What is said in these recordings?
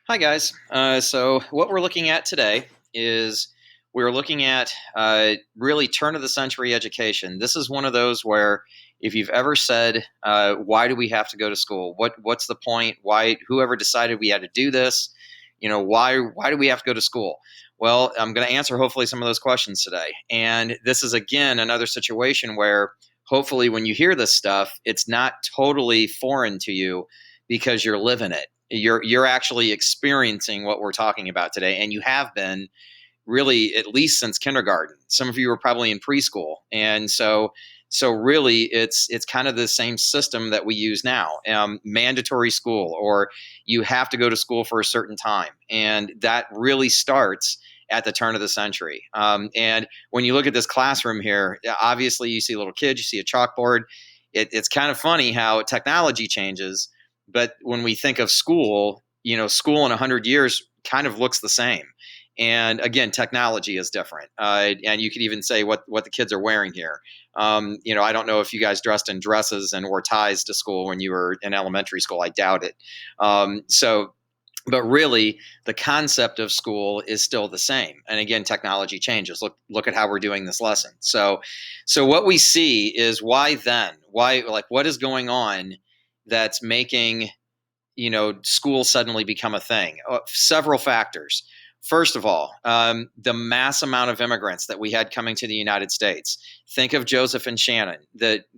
Hi, guys. So, what we're looking at today is we're looking at really turn of the century education. This is one of those where if you've ever said, why do we have to go to school? What's the point? Whoever decided we had to do this? Why do we have to go to school? Well, I'm going to answer hopefully some of those questions today. And this is again another situation where hopefully when you hear this stuff, it's not totally foreign to you because you're living it. You're actually experiencing what we're talking about today, and you have been really at least since kindergarten. Some of you are probably in preschool, and so really it's kind of the same system that we use now, mandatory school, or you have to go to school for a certain time, and that really starts at the turn of the century. And when you look at this classroom here, obviously you see little kids, you see a chalkboard. It's kind of funny how technology changes, but when we think of school, school in 100 years kind of looks the same. And again, technology is different. And you could even say what the kids are wearing here. I don't know if you guys dressed in dresses and wore ties to school when you were in elementary school. I doubt it. But really, the concept of school is still the same. And again, technology changes. Look at how we're doing this lesson. So what we see is why then? Why, like, what is going on that's making school suddenly become a thing? Several factors. First of all, the mass amount of immigrants that we had coming to the United States. Think of Joseph and Shannon,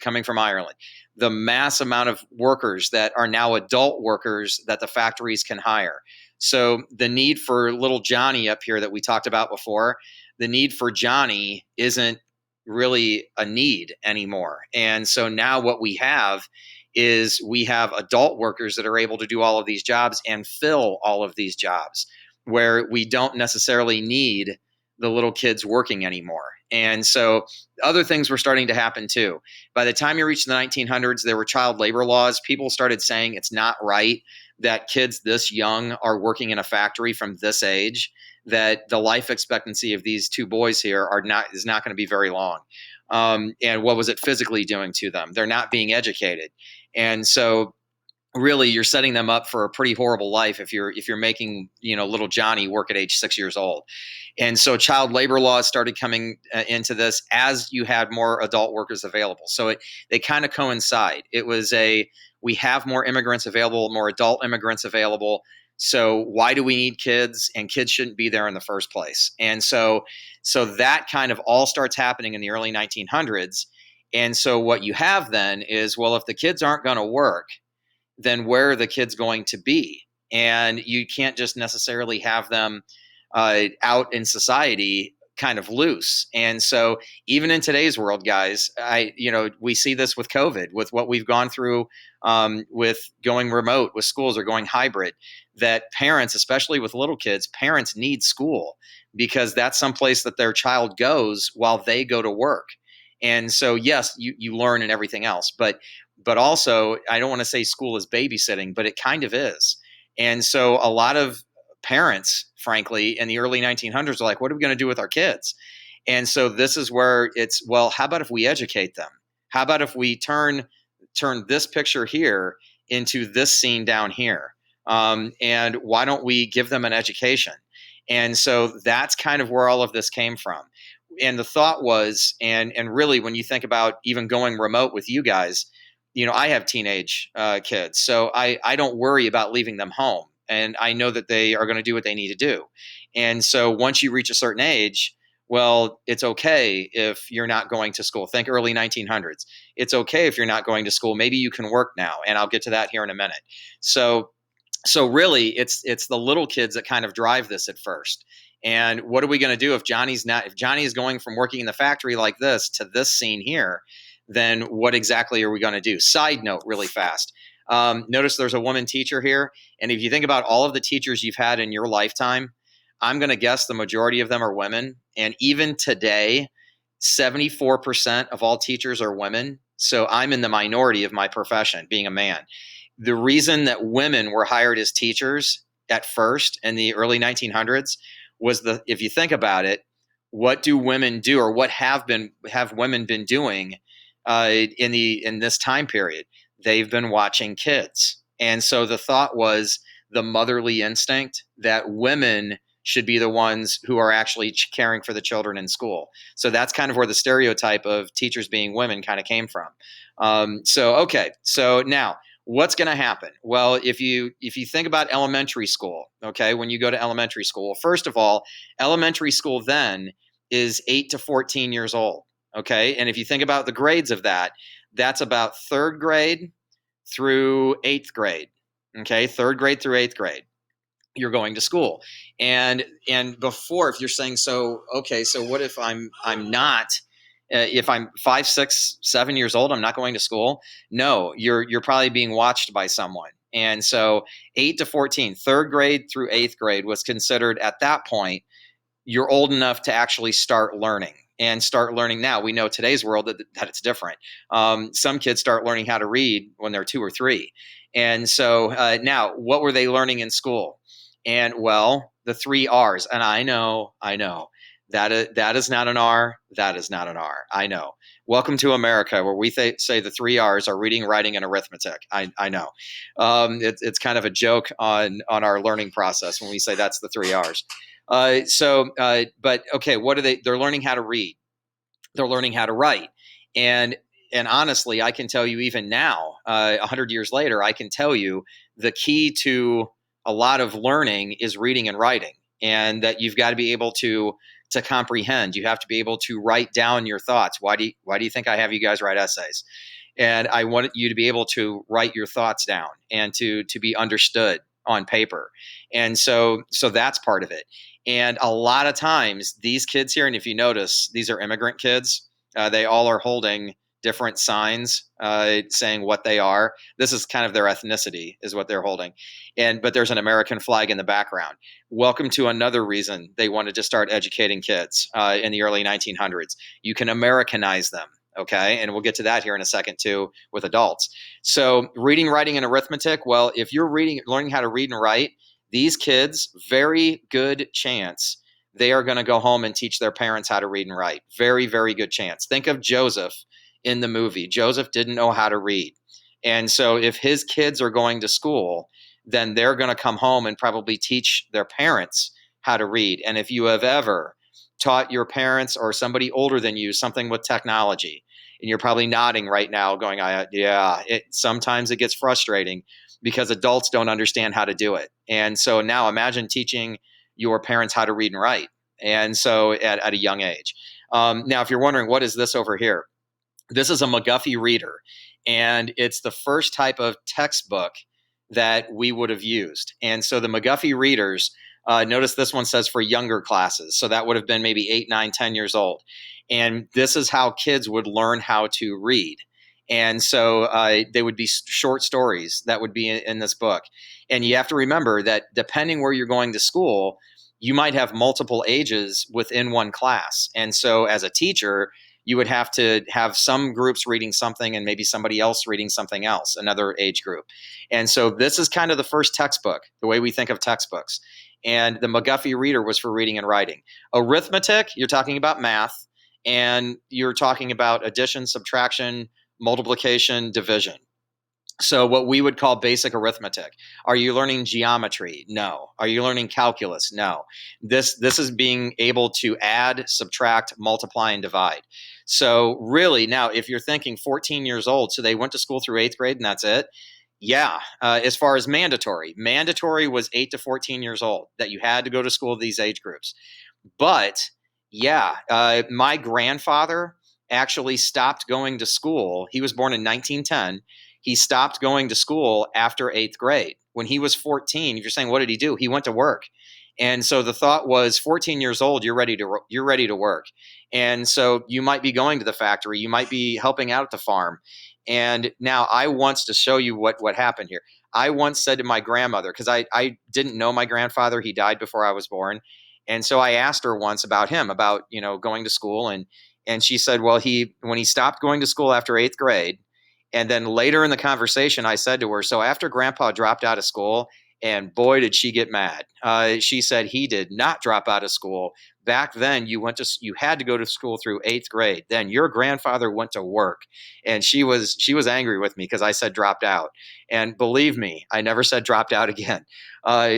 coming from Ireland. The mass amount of workers that are now adult workers that the factories can hire. So the need for little Johnny up here that we talked about before, the need for Johnny isn't really a need anymore. And so now what we have is we have adult workers that are able to do all of these jobs and fill all of these jobs where we don't necessarily need the little kids working anymore. And so other things were starting to happen too. By the time you reach the 1900s, there were child labor laws. People started saying it's not right that kids this young are working in a factory from this age, that the life expectancy of these two boys here is not going to be very long. And what was it physically doing to them? They're not being educated. And so really you're setting them up for a pretty horrible life if you're making little Johnny work at age 6 years old. And so child labor laws started coming into this as you had more adult workers available. So they kind of coincide. It was we have more immigrants available, more adult immigrants available. So why do we need kids? And kids shouldn't be there in the first place. And so that kind of all starts happening in the early 1900s. And so what you have then is, well, if the kids aren't going to work, then where are the kids going to be? And you can't just necessarily have them out in society kind of loose. And so even in today's world, guys, we see this with COVID, with what we've gone through with going remote with schools or going hybrid, that parents, especially with little kids, parents need school because that's someplace that their child goes while they go to work. And so, yes, you learn and everything else, but also I don't want to say school is babysitting, but it kind of is. And so a lot of parents, frankly, in the early 1900s are like, what are we going to do with our kids? And so this is where it's, well, how about if we educate them? How about if we turn this picture here into this scene down here? And why don't we give them an education? And so that's kind of where all of this came from. And the thought was, and really, when you think about even going remote with you guys, I have teenage kids, so I don't worry about leaving them home. And I know that they are going to do what they need to do. And so once you reach a certain age, well, it's okay if you're not going to school. Think early 1900s. It's okay if you're not going to school. Maybe you can work now. And I'll get to that here in a minute. So really, it's the little kids that kind of drive this at first. And what are we going to do if Johnny is going from working in the factory like this to this scene here? Then what exactly are we going to do? Side note, really fast. Notice there's a woman teacher here. And if you think about all of the teachers you've had in your lifetime, I'm going to guess the majority of them are women. And even today, 74% of all teachers are women. So I'm in the minority of my profession, being a man. The reason that women were hired as teachers at first in the early 1900s was if you think about it, what do women do, or what have women been doing in this time period? They've been watching kids. And so the thought was the motherly instinct that women should be the ones who are actually caring for the children in school. So that's kind of where the stereotype of teachers being women kind of came from. So now what's going to happen? Well, if you think about elementary school, okay, when you go to elementary school, first of all, elementary school then is 8 to 14 years old, okay? And if you think about the grades of that, that's about third grade through eighth grade, okay? Third grade through eighth grade you're going to school. And before, if you're saying, so okay, so what if I'm not if I'm 5, 6, 7 years old, I'm not going to school? No, you're probably being watched by someone. And so 8 to 14, third grade through eighth grade was considered at that point you're old enough to actually start learning and start learning now. We know today's world that it's different. Some kids start learning how to read when they're 2 or 3. And so now, what were they learning in school? And well, the 3 R's. And I know that is not an R. That is not an R. I know. Welcome to America, where we say the 3 R's are reading, writing, and arithmetic. I know. It's kind of a joke on our learning process when we say that's the 3 R's. But okay, what are they? They're learning how to read. They're learning how to write. And honestly, I can tell you even now, 100 years later, I can tell you the key to a lot of learning is reading and writing, and that you've got to be able to comprehend. You have to be able to write down your thoughts. Why do you think I have you guys write essays? And I want you to be able to write your thoughts down and to be understood on paper. And so that's part of it. And a lot of times these kids here, and if you notice, these are immigrant kids. They all are holding different signs saying what they are. This is kind of their ethnicity is what they're holding. But there's an American flag in the background. Welcome to another reason they wanted to start educating kids in the early 1900s. You can Americanize them. Okay. And we'll get to that here in a second too with adults. So reading, writing, and arithmetic. Well, if you're learning how to read and write, these kids, very good chance they are going to go home and teach their parents how to read and write. Very, very good chance. Think of Joseph in the movie. Joseph didn't know how to read. And so if his kids are going to school, then they're going to come home and probably teach their parents how to read. And if you have ever taught your parents or somebody older than you something with technology, and you're probably nodding right now going, yeah, sometimes it gets frustrating because adults don't understand how to do it. And so now imagine teaching your parents how to read and write. And so at a young age. Now, if you're wondering, what is this over here? This is a McGuffey reader, and it's the first type of textbook that we would have used. And so the McGuffey readers, notice this one says for younger classes. So that would have been maybe 8, 9, 10 years old. And this is how kids would learn how to read. And so they would be short stories that would be in this book. And you have to remember that depending where you're going to school, you might have multiple ages within one class. And so as a teacher, you would have to have some groups reading something and maybe somebody else reading something else, another age group. And so this is kind of the first textbook, the way we think of textbooks. And the McGuffey reader was for reading and writing. Arithmetic, you're talking about math, and you're talking about addition, subtraction, multiplication, division. So what we would call basic arithmetic. Are you learning geometry? No. Are you learning calculus? No. This is being able to add, subtract, multiply, and divide. So really now, if you're thinking 14 years old, so they went to school through eighth grade and that's it. Yeah. As far as mandatory was 8 to 14 years old that you had to go to school these age groups. But yeah, my grandfather actually stopped going to school. He was born in 1910. He stopped going to school after eighth grade. When he was 14, if you're saying, what did he do? He went to work. And so the thought was 14 years old, you're ready to work. And so you might be going to the factory. You might be helping out at the farm. And now I wants to show you what happened here. I once said to my grandmother, because I didn't know my grandfather. He died before I was born. And so I asked her once about him, about, going to school. And she said, well, when he stopped going to school after eighth grade, and then later in the conversation, I said to her, so after Grandpa dropped out of school, and boy, did she get mad. She said he did not drop out of school. back then you had to go to school through 8th grade. Then your grandfather went to work, and she was angry with me because I said dropped out. And believe me, I never said dropped out again.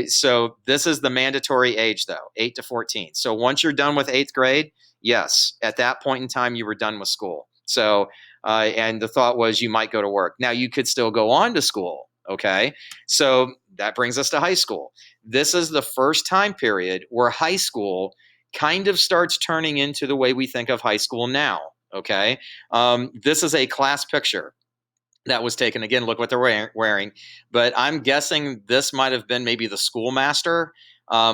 So this is the mandatory age though, 8 to 14. So once you're done with 8th grade, yes, at that point in time you were done with school. So and the thought was you might go to work. Now you could still go on to school. Okay. So that brings us to high school. This is the first time period where high school kind of starts turning into the way we think of high school now. Okay. This is a class picture that was taken. Again, look what they're wearing. But I'm guessing this might have been maybe the schoolmaster.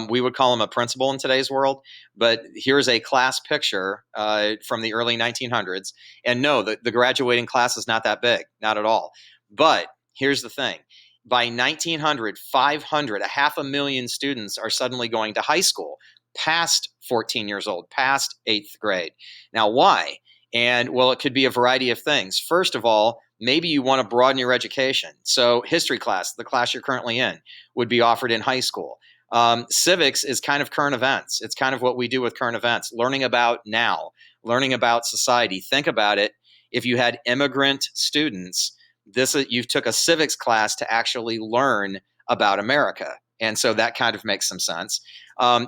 We would call him a principal in today's world. But here's a class picture from the early 1900s. And no, the graduating class is not that big, not at all. But here's the thing. By 1900, 500, a half a million students are suddenly going to high school past 14 years old, past 8th grade. Now, why? And well, it could be a variety of things. First of all, maybe you want to broaden your education. So history class, the class you're currently in, would be offered in high school. Civics is kind of current events. It's kind of what we do with current events, learning about now, learning about society. Think about it. If you had immigrant students, you took a civics class to actually learn about America. And so that kind of makes some sense.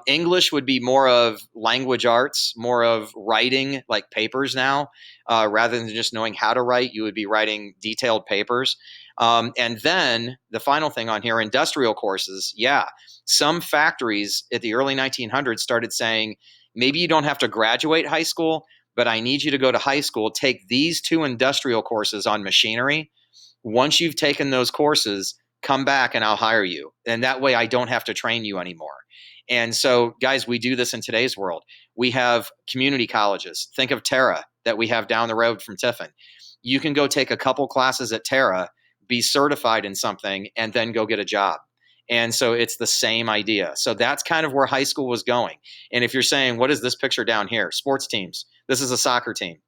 English would be more of language arts, more of writing like papers now, rather than just knowing how to write. You would be writing detailed papers. And then the final thing on here, industrial courses. Yeah, some factories at the early 1900s started saying, maybe you don't have to graduate high school, but I need you to go to high school, take these 2 industrial courses on machinery. Once you've taken those courses, come back and I'll hire you. And that way I don't have to train you anymore. And so, guys, we do this in today's world. We have community colleges. Think of Terra that we have down the road from Tiffin. You can go take a couple classes at Terra, be certified in something, and then go get a job. And so it's the same idea. So that's kind of where high school was going. And if you're saying, what is this picture down here? Sports teams. This is a soccer team.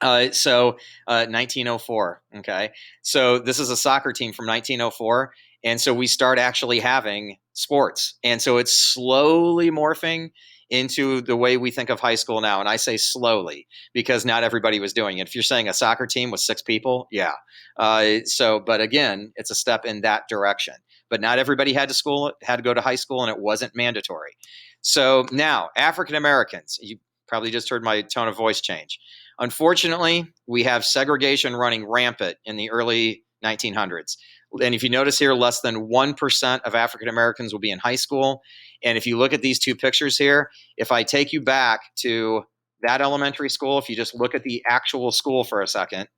1904. Okay. So this is a soccer team from 1904. And so we start actually having sports. And so it's slowly morphing into the way we think of high school now. And I say slowly because not everybody was doing it. If you're saying a soccer team with 6 people, yeah. But again, it's a step in that direction. But not everybody had to go to high school, and it wasn't mandatory. So now, African Americans, you probably just heard my tone of voice change. Unfortunately, we have segregation running rampant in the early 1900s. And if you notice here, less than 1% of African Americans will be in high school. And if you look at these 2 pictures here, if I take you back to that elementary school, if you just look at the actual school for a second,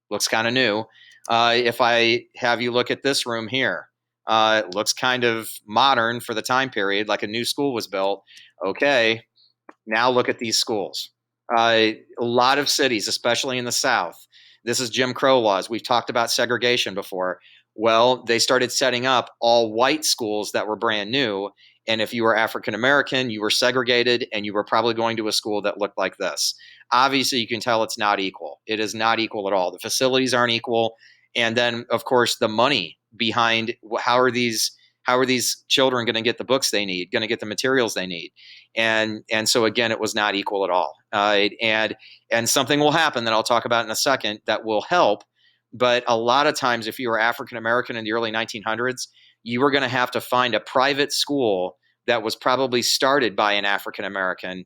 looks kind of new. If I have you look at this room here, it looks kind of modern for the time period, like a new school was built. Okay, now look at these schools. A lot of cities, especially in the South, this is Jim Crow laws. We've talked about segregation before. Well, they started setting up all white schools that were brand new. And if you were African American, you were segregated, and you were probably going to a school that looked like this. Obviously, you can tell it's not equal. It is not equal at all. The facilities aren't equal. And then, of course, the money behind how are these children going to get the books they need, going to get the materials they need? And so again, it was not equal at all. And something will happen that I'll talk about in a second that will help. But a lot of times, if you were African American in the early 1900s, you were going to have to find a private school that was probably started by an African American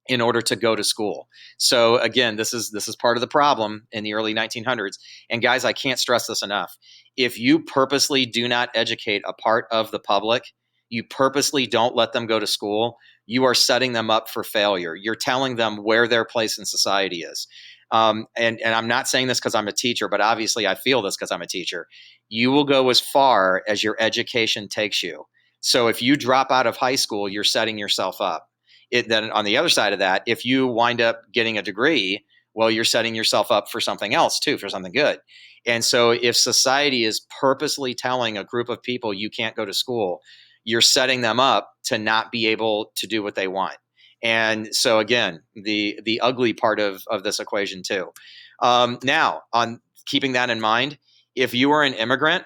in order to go to school. So again, this is part of the problem in the early 1900s. And guys, I can't stress this enough. If you purposely do not educate a part of the public, you purposely don't let them go to school, you are setting them up for failure. You're telling them where their place in society is. And I'm not saying this because I'm a teacher, but obviously I feel this because I'm a teacher. You will go as far as your education takes you. So if you drop out of high school, you're setting yourself up. Then on the other side of that, if you wind up getting a degree, well, you're setting yourself up for something else too, for something good. And so if society is purposely telling a group of people you can't go to school, you're setting them up to not be able to do what they want. And so again, the ugly part of this equation too. Now, on keeping that in mind, if you were an immigrant,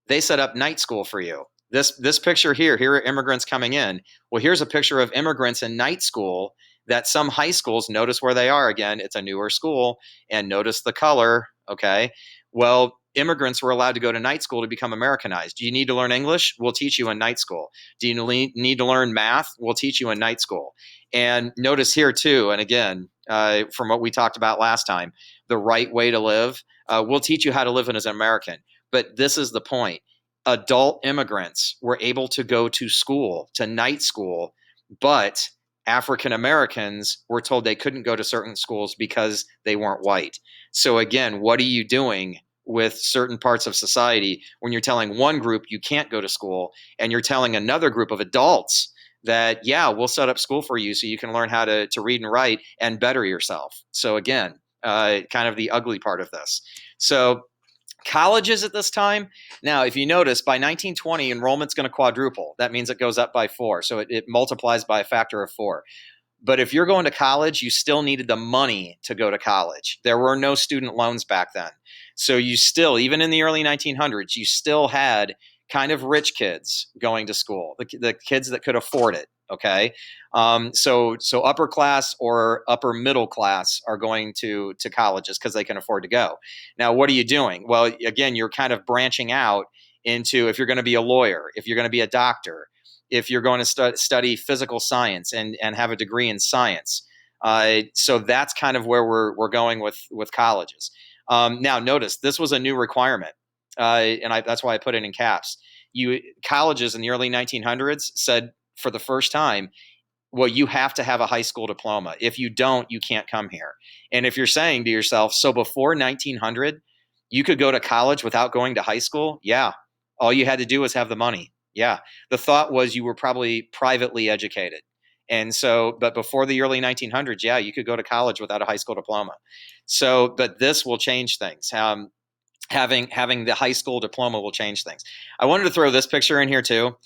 they set up night school for you. This picture here are immigrants coming in. Well, here's a picture of immigrants in night school that some high schools, notice where they are again. It's a newer school, and notice the color. Okay. Well, immigrants were allowed to go to night school to become Americanized. Do you need to learn English? We'll teach you in night school. Do you need to learn math? We'll teach you in night school. And notice here too, and again, from what we talked about last time, the right way to live. We'll teach you how to live as an American. But this is the point. Adult immigrants were able to go to school, to night school, but African Americans were told they couldn't go to certain schools because they weren't white. So again, what are you doing with certain parts of society when you're telling one group you can't go to school and you're telling another group of adults that, yeah, we'll set up school for you so you can learn how to read and write and better yourself. So again, kind of the ugly part of this. So colleges at this time. Now, if you notice, by 1920, enrollment's going to quadruple. That means it goes up by 4. So it multiplies by a factor of 4. But if you're going to college, you still needed the money to go to college. There were no student loans back then. So you still, even in the early 1900s, you still had kind of rich kids going to school, the kids that could afford it. Okay. So upper class or upper middle class are going to colleges because they can afford to go. Now, what are you doing? Well, again, you're kind of branching out into if you're going to be a lawyer, if you're going to be a doctor, if you're going to study physical science and have a degree in science. So that's kind of where we're going with colleges. Now, notice this was a new requirement, that's why I put it in caps. Colleges in the early 1900s said for the first time, well, you have to have a high school diploma. If you don't, you can't come here. And if you're saying to yourself, so before 1900, you could go to college without going to high school? Yeah. All you had to do was have the money. Yeah. The thought was you were probably privately educated. And so, but before the early 1900s, yeah, you could go to college without a high school diploma. So, but this will change things. Having the high school diploma will change things. I wanted to throw this picture in here too.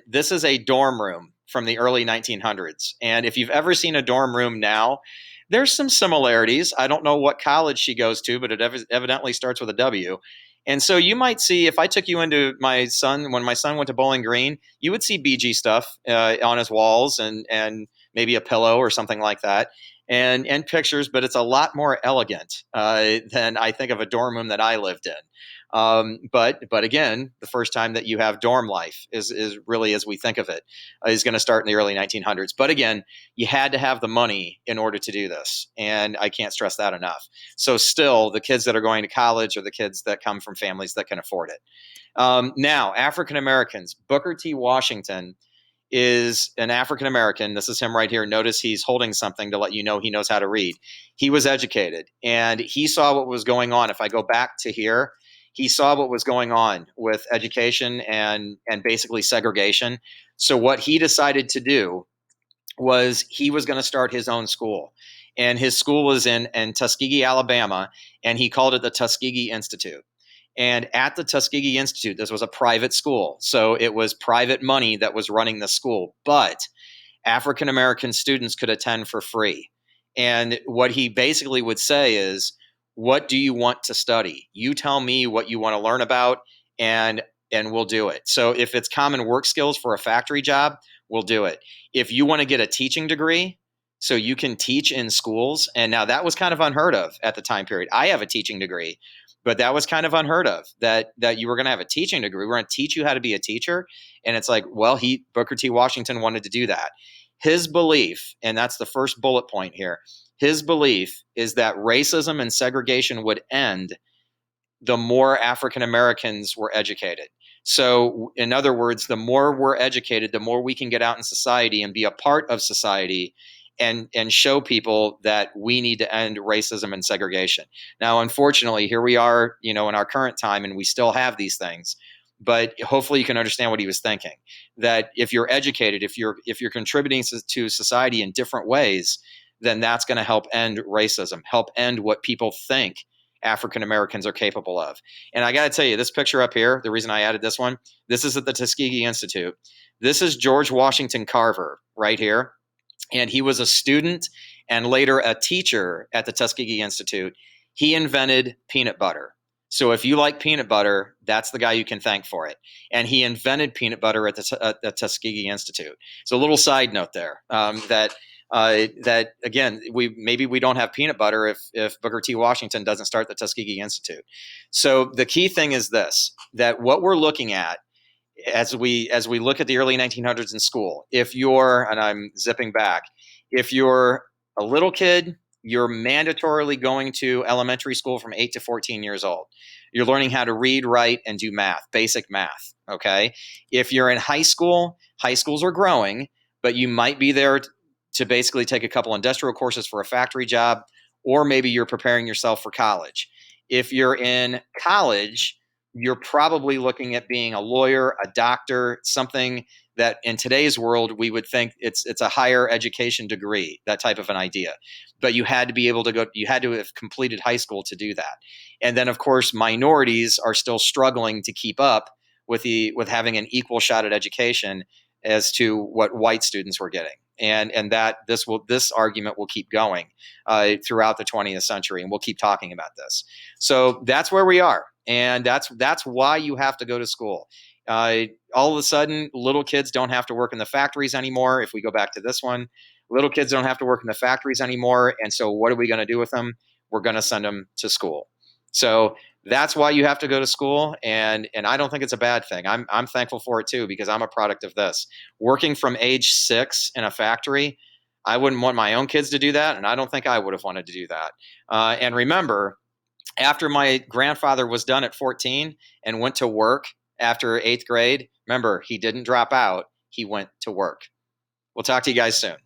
This is a dorm room from the early 1900s. And if you've ever seen a dorm room now, there's some similarities. I don't know what college she goes to, but it evidently starts with a W. And so you might see, if I took you into when my son went to Bowling Green, you would see BG stuff on his walls and maybe a pillow or something like that and pictures, but it's a lot more elegant than I think of a dorm room that I lived in. But again, the first time that you have dorm life is really, as we think of it, is going to start in the early 1900s. But again, you had to have the money in order to do this, and I can't stress that enough. So still, the kids that are going to college are the kids that come from families that can afford it. Now, African Americans, Booker T. Washington is an African American. This is him right here. Notice he's holding something to let you know he knows how to read. He was educated and he saw what was going on. If I go back to here, he saw what was going on with education and basically segregation. So what he decided to do was he was going to start his own school. And his school was in Tuskegee, Alabama, and he called it the Tuskegee Institute. And at the Tuskegee Institute, this was a private school. So it was private money that was running the school. But African American students could attend for free. And what he basically would say is, what do you want to study? You tell me what you want to learn about, and we'll do it. So if it's common work skills for a factory job, we'll do it. If you want to get a teaching degree, so you can teach in schools, and now that was kind of unheard of at the time period. I have a teaching degree, but that was kind of unheard of, that you were going to have a teaching degree. We're going to teach you how to be a teacher. And it's like, well, Booker T. Washington wanted to do that. His belief, and that's the first bullet point here, his belief is that racism and segregation would end the more African Americans were educated. So, in other words, the more we're educated, the more we can get out in society and be a part of society and show people that we need to end racism and segregation. Now, unfortunately, here we are, in our current time, and we still have these things. But hopefully you can understand what he was thinking, that if you're educated, if you're contributing to society in different ways, then that's going to help end racism, help end what people think African Americans are capable of. And I got to tell you, this picture up here, the reason I added this one, this is at the Tuskegee Institute. This is George Washington Carver right here. And he was a student and later a teacher at the Tuskegee Institute. He invented peanut butter. So if you like peanut butter, that's the guy you can thank for it. And he invented peanut butter at the Tuskegee Institute. So a little side note there, that again, maybe we don't have peanut butter if Booker T. Washington doesn't start the Tuskegee Institute. So the key thing is this: that what we're looking at as we look at the early 1900s in school, if you're, and I'm zipping back, if you're a little kid, you're mandatorily going to elementary school from 8 to 14 years old. You're learning how to read, write, and do math, basic math. Okay. If you're in high school, high schools are growing, but you might be there to basically take a couple industrial courses for a factory job, or maybe you're preparing yourself for college. If you're in college, you're probably looking at being a lawyer, a doctor, something that in today's world we would think it's a higher education degree, that type of an idea. But you had to be able to go, you had to have completed high school to do that. And then of course minorities are still struggling to keep up with having an equal shot at education as to what white students were getting. And that this argument will keep going throughout the 20th century, and we'll keep talking about this. So that's where we are. And that's why you have to go to school. All of a sudden, little kids don't have to work in the factories anymore. If we go back to this one, little kids don't have to work in the factories anymore. And so what are we going to do with them? We're going to send them to school. So that's why you have to go to school. And I don't think it's a bad thing. I'm thankful for it too, because I'm a product of this. Working from age 6 in a factory, I wouldn't want my own kids to do that. And I don't think I would have wanted to do that. And remember, after my grandfather was done at 14 and went to work after 8th grade, remember, he didn't drop out. He went to work. We'll talk to you guys soon.